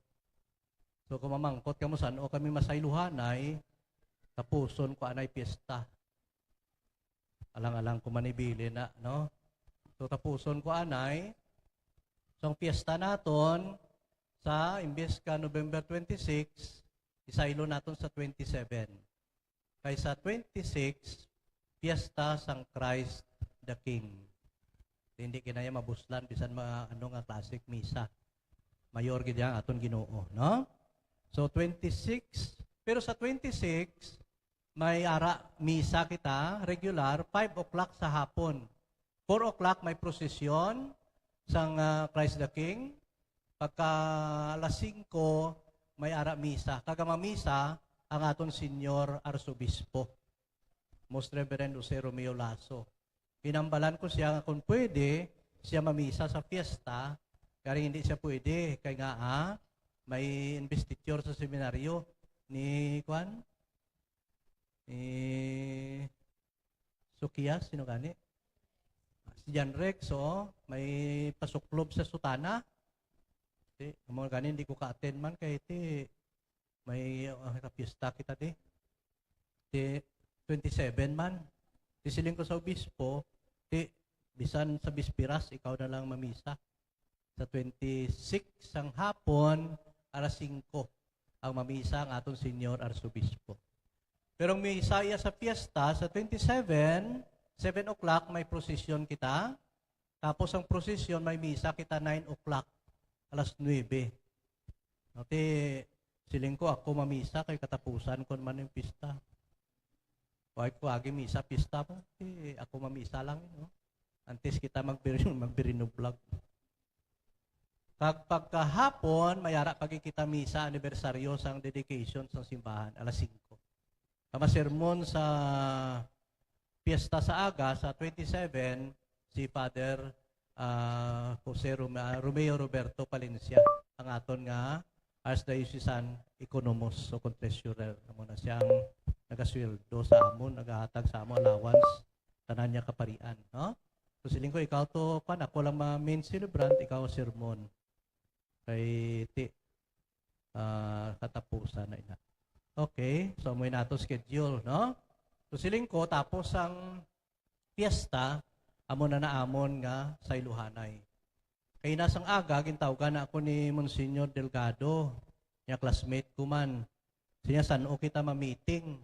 So, kung mamangkot ka mo saan o kami masayluhanay, tapuson ko anay piyesta. Alang-alang ko manibili na, no? So, tapuson ko anay. So, ang piyesta naton, sa imbes ka November 26, isaylo naton sa 27. Kaya sa 26, piyesta sang Christ the King. Hindi kinaya mabuslan, bisan mga nga classic misa. Mayor gid yang aton Ginoo, no? So 26, pero sa 26 may ara misa kita regular 5 o'clock sa hapon. 4 o'clock may prosesyon sang Christ the King. Pagka alas 5 may ara misa. Kagama misa ang aton Senyor Arsobispo, Most Reverend Jose Romeo Lasso. Pinambalan ko siya nga kung pwede siya mamisa sa fiesta, kaya hindi siya pwede. Kaya nga may investiture sa seminaryo ni Kwan, ni Sukias, sino gani? Si Jan Rex, may pasuklob sa sutana. Mga gani, hindi ko ka-attend man, kaya may fiesta kita di 27 man. Siling ko sa obispo, bisan sa bispiras, ikaw na lang mamisa. Sa 26 ang hapon, alas 5 ang mamisa ang atong Senyor Arsobispo. Pero ang misa iya sa fiesta, sa 27, 7 o'clock may prosesyon kita. Tapos ang prosesyon may misa kita 9 o'clock, alas 9. Nati, siling ko ako mamisa kay katapusan ko naman yung pista. Huwag ko agi misa, pista po. Ako mamisa lang. No? Antes kita magbirino vlog. Pagkahapon, mayara pagkikita misa, anibersaryo sang dedication sa simbahan, alas 5. Kama sermon sa piyesta sa aga, sa 27, si Father Jose Romeo Roberto Palencia, ang aton nga Archdiocesan Economos o Contreasurer. Amo na siyang nagasweldo sa amon, nagahatag sa amon allowance, tanan niya kaparian. No? So siling ko, ikaw to, ako lang main celebrant, ikaw sermon. Kay katapusan na ina. Okay, so may nato schedule, no? So siling ko, tapos ang fiesta, amon na naamon nga sa Iluhanay. Kay nasang aga, gintawgan na ako ni Monsignor Delgado, niya classmate ko man. Siya saan o kita ma-meeting.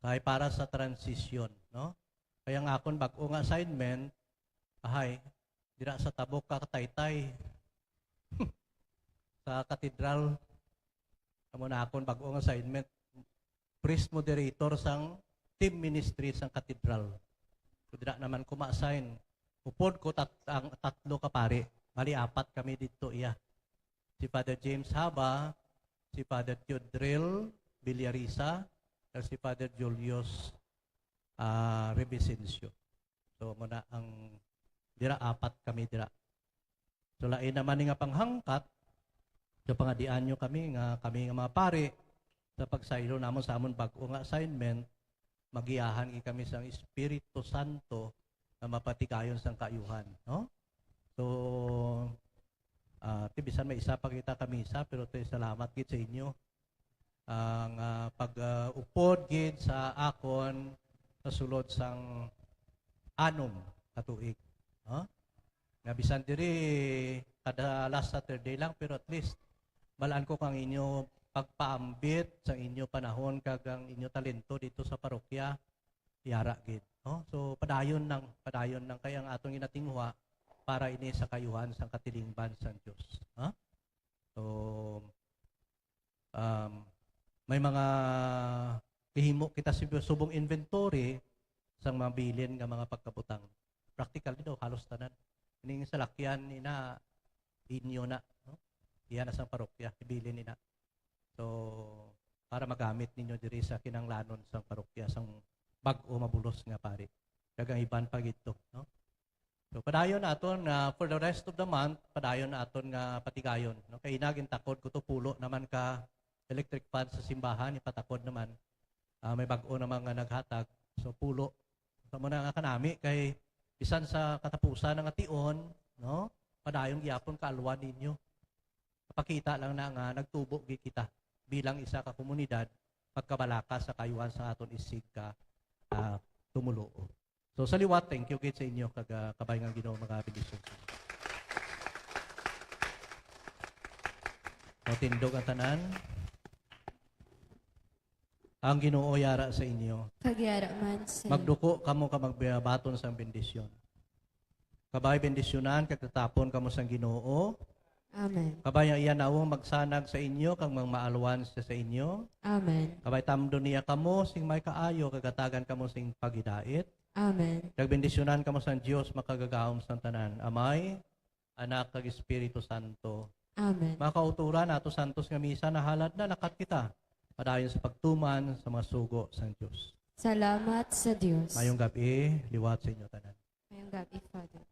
Kaya para sa transition, no? Kaya nga akong bago nga assignment, dira sa tabok kakataytay. Sa katedral, amo na akong bago nga assignment, priest moderator sang team ministry sang katedral. So, dira naman ko ma-assign. Upod ko ang tatlo ka pare. Mali 4 kami dito iya. Si Father James Haba, si Father Teodril Villarisa, at si Father Julius Revicencio. So muna ang dira 4 kami dira. So lain naman nga panghangkat, so pangadian nyo kami nga mga pare sa pagsaylo namon sa amon bag-o nga assignment, magiyahan kami sa Espiritu Santo na mapatikayon sang kaayuhan, no? So bisan may isa pa kita kamisa, pero salamat gid sa inyo ang pag-upod gid sa akon sa sulod sang 6 ka tuig, no? Nga bisan diri kada last Saturday lang, pero at least balaan ko kang inyo pagpaambit sa inyo panahon kag ang inyo talento dito sa parokya, yara gid, no? So padayon nang kaya ang atong inatingwa para ini sa kayuhan sang katilingban sang Dios, ha? So, may mga hihimo kita subong inventory sa mga bilin nga mga pagkabutang. Practical dito, halos tanan. Ining salakyan ni na inyo na, no? Iyan na sa parokya, ibilin ni na. So, para magamit ninyo diri sa kinanglanon sa parokya, sang bag-o mabulos nga pari. Kagang iban pag ito, no? So, padayon naton nga for the rest of the month, padayon naton nga patigayon, no? Kay inagin takod ko to pulo naman ka electric fan sa simbahan, ipatakod naman. May bag-o naman nga naghatag. So, pulo. So, muna nga kanami, kay bisan sa katapusan ng ation, no? Padayon gyapon kaalwan ninyo. Pakita lang na nga nagtubo gi kita bilang isa ka komunidad pagkabalaka sa kayuhan sa aton isig ka tumulo. So sa liwat, thank you gid sa inyo kag kabay nga Ginoo mga bendisyon. O tindog ang tanan. Ang Ginoo yara sa inyo. Kagyara man sa Magduko kamo ka magbaton sa bendisyon. Kabay bendisyonan kag tatapon kamo sa Ginoo. Amen. Kabay iyan nawong magsanag sa inyo kag maalwan sa inyo. Amen. Kabay tamdo niya kamo sing may kaayo kagatagan kamo sing pagidait. Amen. Kag bendisyonan kamo sa Dios makagagahom sa tanan. Amay, Anak kag Espiritu Santo. Amen. Mga kauturan ato santos nga misa nahalad na nakat kita. Padayon sa pagtuman sa mga sugo sa Dios. Salamat sa Diyos. Mayong gabi, liwat sa inyo tanan. Ngayong gabi, Father.